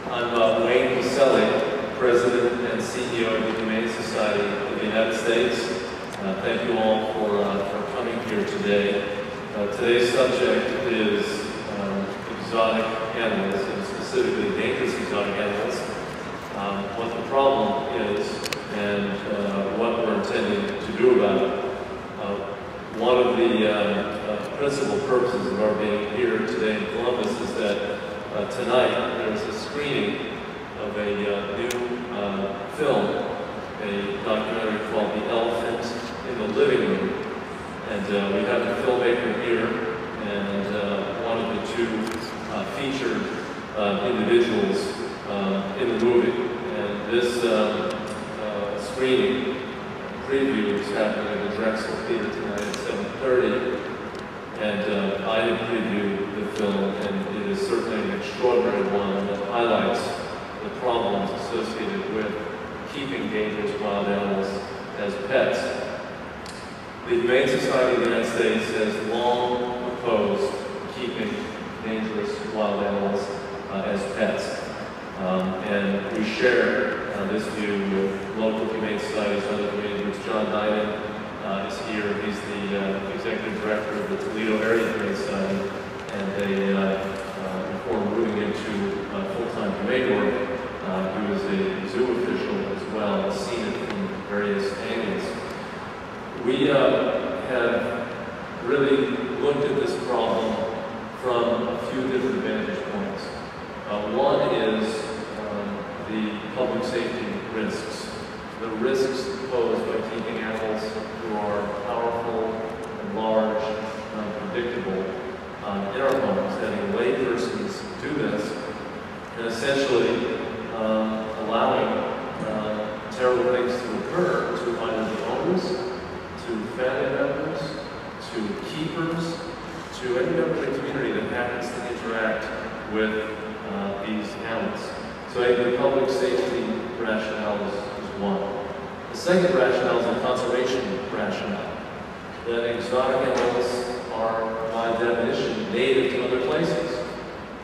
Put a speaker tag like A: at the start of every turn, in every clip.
A: I'm Pacelle, President and CEO of the Humane Society of the United States. Thank you all for coming here today. Today's subject is exotic animals, and specifically dangerous exotic animals, what the problem is, and what we're intending to do about it. One of the principal purposes of our being here today in Columbus is that tonight there's a screening of a new film, a documentary called The Elephant in the Living Room. And we have the filmmaker here and one of the two featured individuals in the movie. And this screening preview is happening at the Drexel Theater tonight at 7:30. And I have previewed the film, and it is certainly an extraordinary one that highlights the problems associated with keeping dangerous wild animals as pets. The Humane Society of the United States has long opposed keeping dangerous wild animals as pets. And we share this view with local humane societies and other community groups. John Dinan is here. He's the executive director of the Toledo Area Humane Society, and before moving into full-time humane work, he was a zoo official as well, and seen it from various angles. We have really looked at this problem from a few different vantage points. One is the public safety risks. The risks posed by keeping animals who are powerful and large and unpredictable in our homes, having laypersons do this, and essentially allowing terrible things to occur to either the owners, to family members, to keepers, to any member of the community that happens to interact with these animals. So I think the public safety rationale is one. The second rationale is a conservation rationale. That exotic animals are, by definition, native to other places.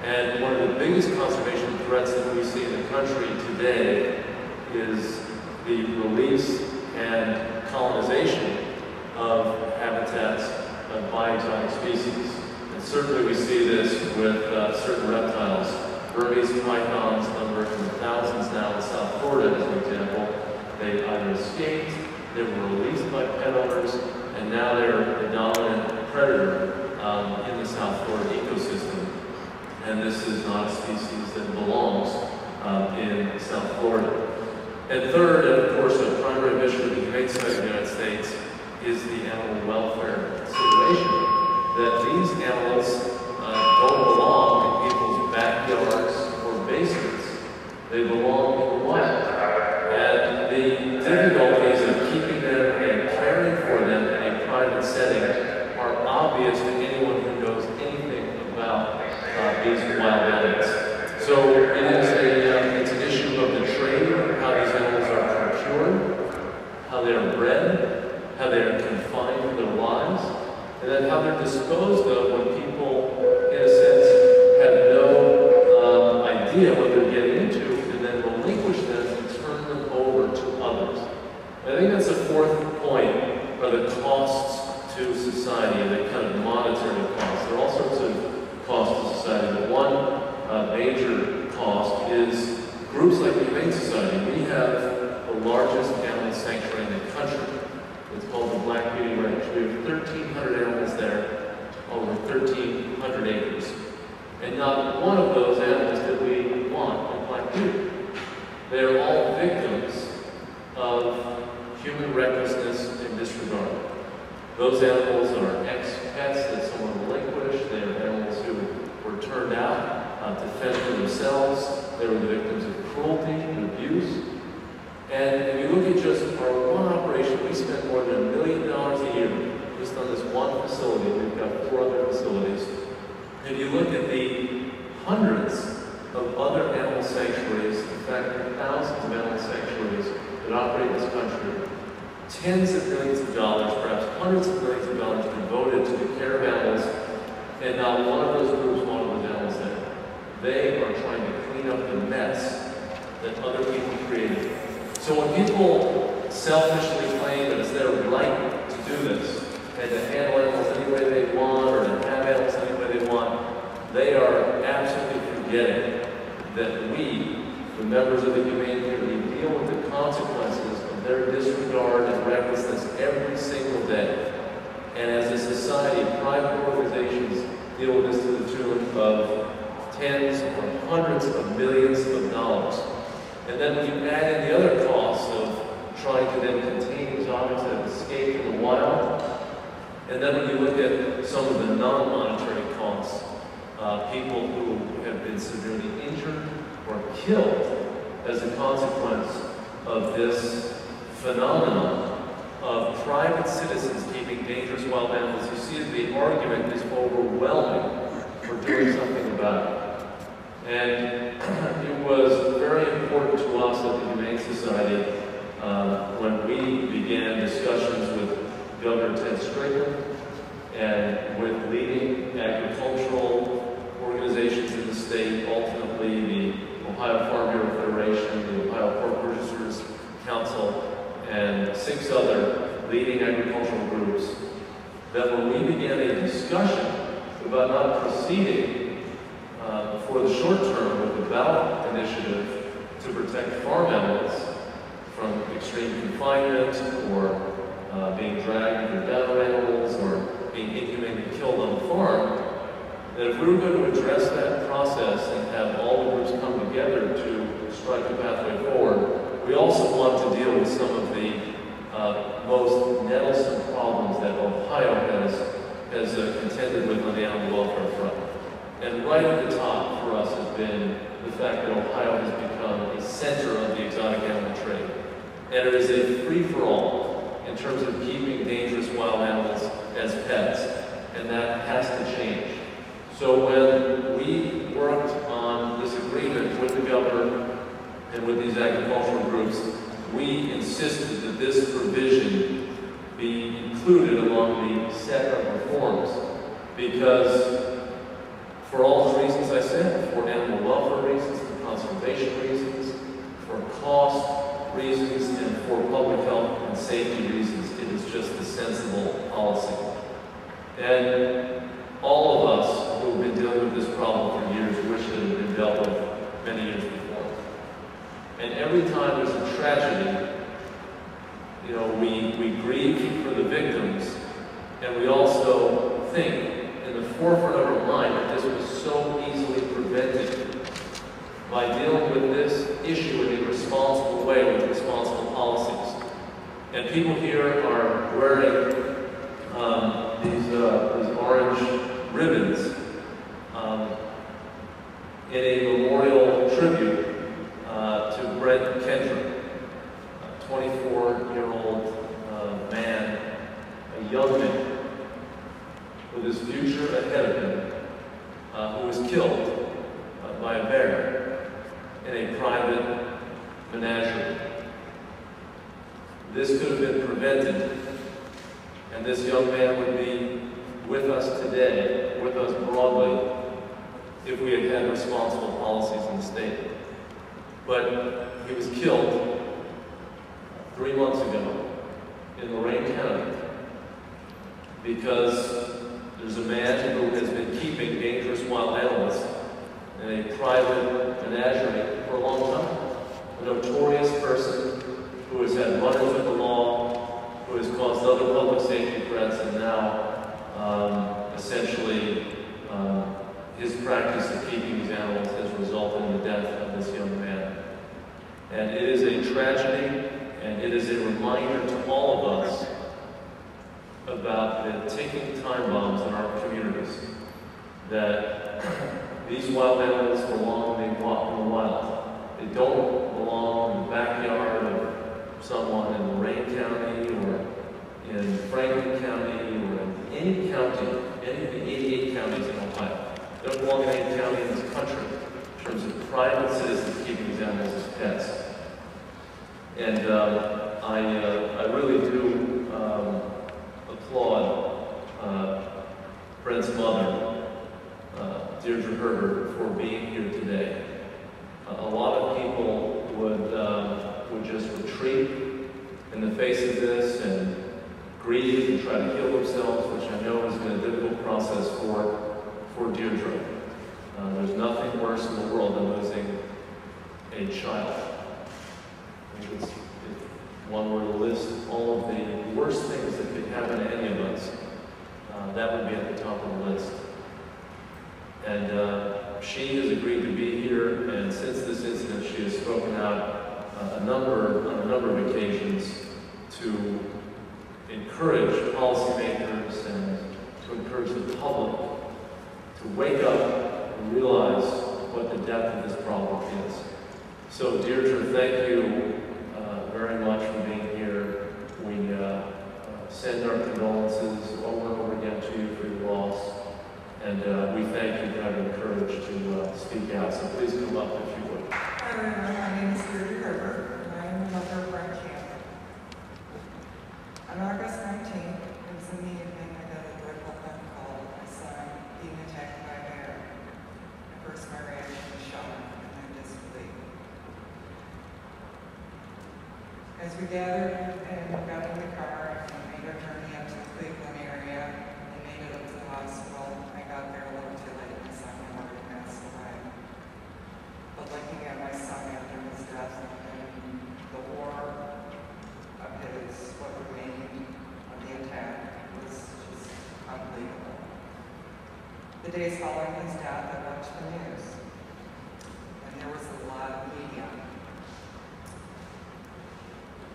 A: And one of the biggest conservation threats that we see in the country today is the release and colonization of habitats by exotic species. And certainly we see this with certain reptiles. Burmese pythons number in the thousands now in South Florida, as an example. They either escaped, they were released by pet owners, and now they're the dominant predator in the South Florida ecosystem. And this is not a species that belongs in South Florida. And third, and of course, a primary mission of the Humane Society of the United States is the animal welfare consideration. That these animals don't belong in people's backyards or basements. They belong in the wild. And the difficulties of keeping them and caring for them in a private setting are obvious to anyone who knows anything about these wild animals. So it's an issue of the trade, how these animals are procured, how they are bred, how they are confined for their lives, and then how they're disposed of when people, in a sense, have no idea what they're getting into, and then relinquish them and turn them over to others. And I think that's the fourth point, are the costs to society, the kind of monetary costs. There are all sorts of costs to society, but one major cost is groups like the Humane Society. We have the largest animal sanctuary in the country. It's called the Black Beauty Ranch. We have 1,300 animals there, over 1,300 acres. And not one of those animals that we want in Black Beauty. They are all victims of human recklessness and disregard. Those animals are ex-pets that someone relinquished. They are animals who were turned out to fend for themselves. They were the victims of cruelty and abuse. And if you look at just our one operation, we spend more than $1 million a year just on this one facility. We've got 4 other facilities. If you look at the hundreds of other animal sanctuaries, in fact, thousands of animal sanctuaries that operate in this country, tens of millions of dollars, perhaps hundreds of millions of dollars devoted to the care of animals, and not one of those groups wanted those animals there. They are trying to clean up the mess selfishly claim that it's their right to do this and to handle animals any way they want or to have animals any way they want, they are absolutely forgetting that we, the members of the humane community, deal with the consequences of their disregard and recklessness every single day. And as a society, private organizations deal with this to the tune of tens or hundreds of millions of dollars. And then when you add in the other costs of trying to then contain exotics that have escaped from the wild, and then when you look at some of the non-monetary costs, people who have been severely injured or killed as a consequence of this phenomenon of private citizens keeping dangerous wild animals, you see that the argument is overwhelming for doing something about it. And it was very important to us at the Humane Society when we began discussions with Governor Ted Strickland and with leading agricultural organizations in the state, ultimately the Ohio Farm Bureau Federation, the Ohio Pork Purchasers Council, and 6 other leading agricultural groups, that when we began a discussion about not proceeding for the short term with the ballot initiative to protect farm animals from extreme confinement or being dragged with their down animals or being inhumanely killed on the farm, that if we were going to address that process and have all the groups come together to strike a pathway forward, we also want to deal with some of the most nettlesome problems that Ohio has contended with on the animal welfare front. And right at the top for us has been the fact that Ohio has become a center of the exotic animal trade. And it is a free-for-all in terms of keeping dangerous wild animals as pets, and that has to change. So when we worked on this agreement with the governor and with these agricultural groups, we insisted that this provision be included along the set of reforms, because for all the reasons I said, for animal welfare reasons, for conservation reasons, for cost reasons, and for public health and safety reasons, it is just a sensible policy. And all of us who have been dealing with this problem for years wish that it had been dealt with many years before. And every time there's a tragedy, you know, we grieve for the victims, and we also think in the forefront of our mind that this was so easily prevented by dealing with this issue in a responsible way with responsible policies. And people here are wearing these orange ribbons in a memorial tribute to Brett Kendrick, a 24-year-old man, a young man, with his future ahead of him, who was killed by a bear in a private menagerie. This could have been prevented, and this young man would be with us today, with us broadly, if we had had responsible policies in the state. But he was killed 3 months ago in Lorain County because there's a man who has been keeping dangerous wild animals in a private menagerie for a long time. A notorious person who has had run-ins with the law, who has caused other public safety threats, and now essentially his practice of keeping these animals has resulted in the death of this young man. And it is a tragedy, and it is a reminder to all of us about the ticking time bombs in our communities, that these wild animals belong when they walk in the wild. They don't belong in the backyard of someone in Lorain County or in Franklin County or in any county, any of the 88 counties in Ohio. They don't belong in any county in this country in terms of private citizens keeping these animals as pets. And I really do applaud Brent's mother, Deirdre Herbert, for being here today. A lot of people would just retreat in the face than losing a child. I think if one were to list all of the worst things that could happen to any of us, that would be at the top of the list. And she has agreed to be here, and since this incident, she has spoken out on a number of occasions to encourage policymakers and to encourage the public to wake up and realize what the depth of this problem is. So, Deirdre, thank you very much for being here. We send our condolences over and over again to you for your loss. And we thank you for having the courage to speak out. So please come up if you would.
B: Hi everyone, my name is Deirdre Gerber, and I am the mother of Brent Campbell. On August 19th, it was in the evening, I got a dreadful phone call of my son being attacked by a bear. At first my reaction was shock and then disbelief. As we gathered and got in the car and made our journey up to the Cleveland area and made it up to the hospital, I got there a little too late. My son had already passed away. But looking at my son after his death and the war of what remained of the attack was just unbelievable. The days following his death, I watched the news, and there was a lot of media.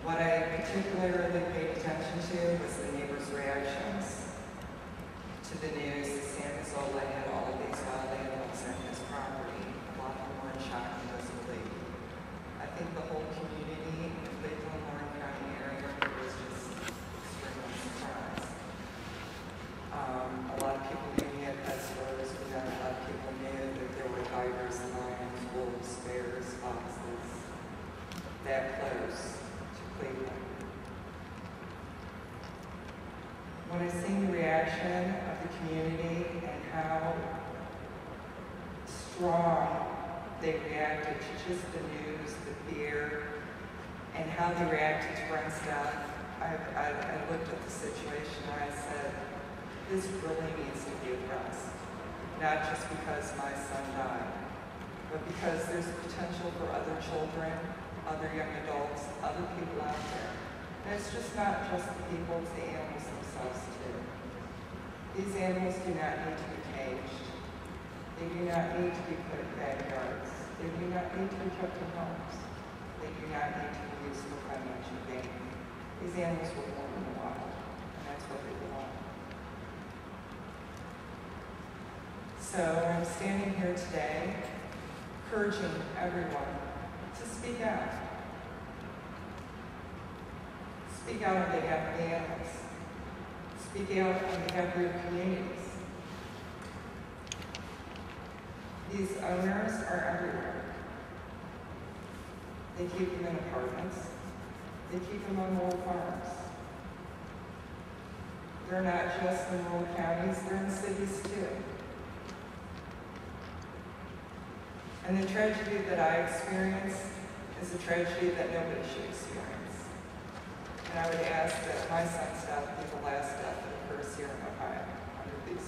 B: What I particularly paid attention to was the neighbors' reactions to the news that San Zola had all of these wild animals on his property. A lot of them were in shock and disbelief. I think the whole community in the Cleveland, Warren County area was just extremely surprised. A lot of people knew he had pet stores, but not a lot of people knew that there were tigers, lions, wolves, bears, foxes that close to Cleveland. When I seen the reaction of the community and how strong they reacted to just the news, the fear, and how they reacted to Brent's death, I looked at the situation and I said, this really needs to be addressed. Not just because my son died, but because there's potential for other children, other young adults, other people out there. And it's just not just the people, it's the animals themselves too. These animals do not need to be caged. They do not need to be put in backyards. They do not need to be kept in homes. They do not need to be used for financial gain. These animals were born in the wild, and that's what they belong. So I'm standing here today, encouraging everyone to speak out. Speak out on behalf of the animals. Speak out on behalf of your communities. These owners are everywhere. They keep them in apartments. They keep them on rural farms. They're not just in rural counties, they're in cities too. And the tragedy that I experienced is a tragedy that nobody should experience. And I would ask that my son's death be the last death that occurs here in Ohio under these